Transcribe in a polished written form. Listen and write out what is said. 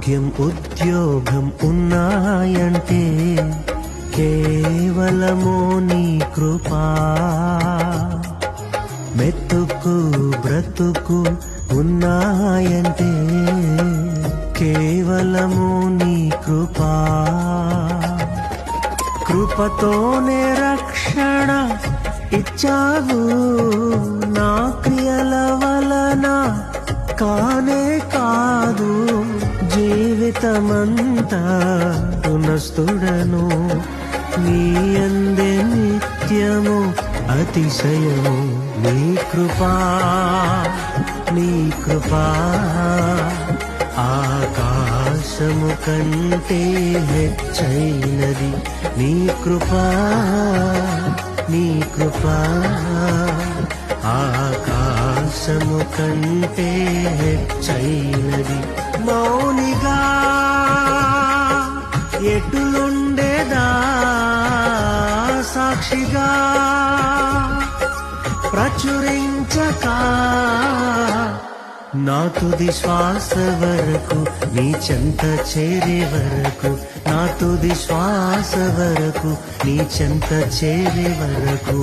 ఆరోగ్యం ఉద్యోగం ఉన్నాయంటే కేవలము నీ కృపా. మెతుకు బ్రతుకు ఉన్నాయంటే కేవలము నీ కృపా. కృపతోనే రక్షణ ఇచ్చావు, నా క్రియల వలన కానే కాదు. జీవితమంతా రుణస్థుడను, నీ అందే నిత్యము అతిశయము. నీ కృపా, నీ కృపా ఆకాశము కంటే హెచ్చైనది. నీ కృపా, నీ కృపా ఆకాశము కంటే హెచ్చైనది. మౌనిగా ఎటులుండేదా, సాక్షిగా ప్రచురించక నా తుది శ్వాస వరకు, నీ చెంత చేరే వరకు, నా తుది శ్వాస వరకు, నీ చెంత చేరే వరకు